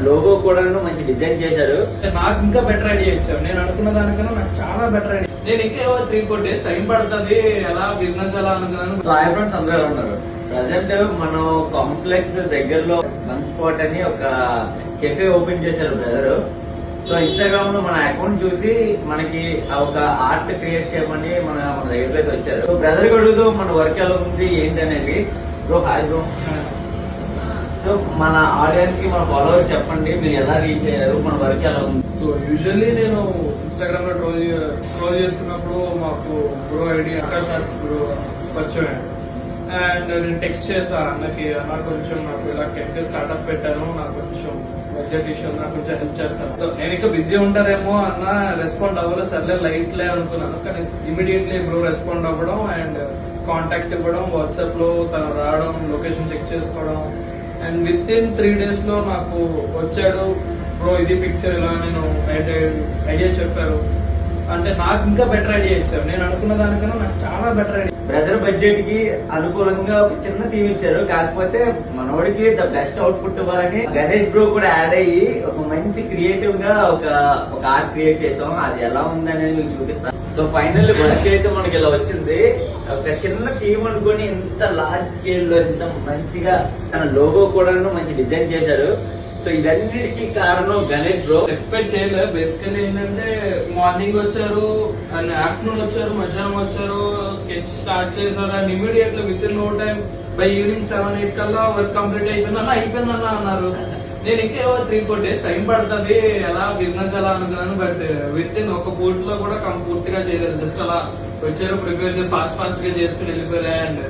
Logo కూడా మంచి design చేశారు. నాకు ఇంకా బెటర్ ఐడియా ఇచ్చారు. నేను అనుకున్న దానికన్నా నాకు చాలా బెటర్ ఐడియా. నేను ఇంకా 3-4 days టైం పడుతుంది ఎలా బిజినెస్ ఎలా అనుకున్నాను. సో హాయ్ ఫ్రెండ్స్, అందరూ ఎలా ఉన్నారు? ప్రజెంట్ మనం కాంప్లెక్స్ దగ్గరలో సన్ స్పాట్ అని ఒక కెఫే ఓపెన్ చేశారు బ్రదర్. సో ఇన్స్టాగ్రామ్ లో మన అకౌంట్ చూసి మనకి ఒక ఆర్ట్ క్రియేట్ చేయమని మన దగ్గరికి వచ్చారు. సో బ్రదర్ అడుగుతూ మన వర్క్ ఎలా ఉంది ఏంటి అనేది. Bro hi bro. సో మన ఆడియన్స్ కి, మన ఫాలోవర్స్ చెప్పండి, మీరు ఎలా రీచ్ అయ్యారు, మన వర్క్ ఎలా ఉంది? సో యూజువల్లీ నేను ఇన్స్టాగ్రామ్ లో స్క్రోల్ చేస్తున్నప్పుడు మాకు bro ID Akash arts bro పరిచయం. అండ్ నేను టెక్స్ట్ చేసా అన్నకి, అన్న కొంచెం నాకు ఇలా కెఫే స్టార్ట్అప్ పెట్టాను, నాకు కొంచెం బడ్జెట్ ఇష్యూ, నాకు కొంచెం హెల్ప్ చేస్తాను. నేను ఇంకా బిజీ ఉంటారేమో అన్న, రెస్పాండ్ అవ్వలేదు. సర్లే లైట్లే అనుకున్నాను. కానీ ఇమీడియట్లీ బ్రో రెస్పాండ్ అవ్వడం అండ్ కాంటాక్ట్ ఇవ్వడం, వాట్సాప్ లో తను రావడం, లొకేషన్ చెక్ చేసుకోవడం. అండ్ విత్ ఇన్ 3 days లో నాకు వచ్చాడు బ్రో, ఇది పిక్చర్ ఇలా. నేను ఐడియా చెప్పారు అంటే నాకు ఇంకా బెటర్ ఐడియా ఇచ్చారు. నేను అనుకున్న దానికన్నా నాకు చాలా బెటర్ ఐడియా. బ్రదర్ బడ్జెట్ కి అనుకూలంగా ఒక చిన్న థీమ్ ఇచ్చారు. కాకపోతే మనోడికి ద బెస్ట్ అవుట్పుట్ ఇవ్వాలని గణేష్ బ్రో కూడా యాడ్ అయ్యి ఒక మంచి క్రియేటివ్ గా ఒక ఆర్ట్ క్రియేట్ చేసాం. అది ఎలా ఉంది అనేది మీకు చూపిస్తాను. సో ఫైనల్ వర్క్ అయితే మనకి ఇలా వచ్చింది. ఒక చిన్న థీమ్ అనుకుని ఇంత లార్జ్ స్కేల్ లో ఇంత మంచిగా తన లోగో కూడా మంచి డిజైన్ చేశారు. సో ఇవన్నిటికీ కారణం గణేష్ బ్రో. ఎక్స్పెక్ట్ చేయలేదు. బేసికల్లీ ఏంటంటే మార్నింగ్ వచ్చారు అండ్ ఆఫ్టర్నూన్ వచ్చారు, మధ్యాహ్నం వచ్చారు, స్కెచ్ స్టార్ట్ చేశారు. And immediately within no time by evening 7-8 కల్లా వర్క్ కంప్లీట్ అయిపోయిందన్న అన్నారు. నేను ఇంకా 3-4 days టైం పడుతుంది ఎలా బిజినెస్ ఎలా అనుకున్నాను. బట్ విత్ ఇన్ ఒక పూట లో కూడా పూర్తిగా చేశారు. జస్ట్ అలా వచ్చారు, ప్రిపేర్ చేసి ఫాస్ట్ గా చేసుకుని వెళ్ళిపోయారు. అండ్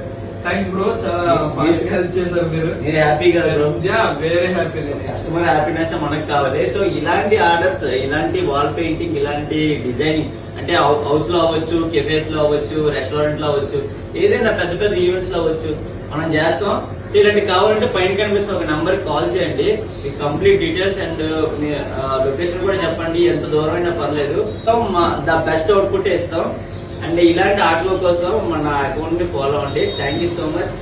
థ్యాంక్స్ బ్రో, చాలా ఫాస్ట్ హెల్ప్ చేశారు మీరు. హ్యాపీ కదా bro? Yeah, very happy. Customer happiness మనకు కావాలి. సో ఇలాంటి ఆర్డర్స్, ఇలాంటి వాల్ పెయింటింగ్, ఇలాంటి డిజైనింగ్ అంటే హౌస్ లో అవ్వచ్చు, కెఫేస్ లో అవ్వచ్చు, రెస్టారెంట్ లో అవ్వచ్చు, ఏదైనా పెద్ద పెద్ద ఈవెంట్స్ లో అవ్వచ్చు, మనం చేస్తాం. సో ఇలాంటి కావాలంటే పైన కనిపిస్తున్న ఒక నంబర్ కాల్ చేయండి. మీకు కంప్లీట్ డీటెయిల్స్ అండ్ లొకేషన్ కూడా చెప్పండి. ఎంత దూరం అయినా పర్లేదు, ద బెస్ట్ అవుట్పుట్ ఇస్తాం. అండ్ ఇలాంటి ఆటల కోసం మన అకౌంట్ ని ఫాలో అవ్వండి. Thank you so much.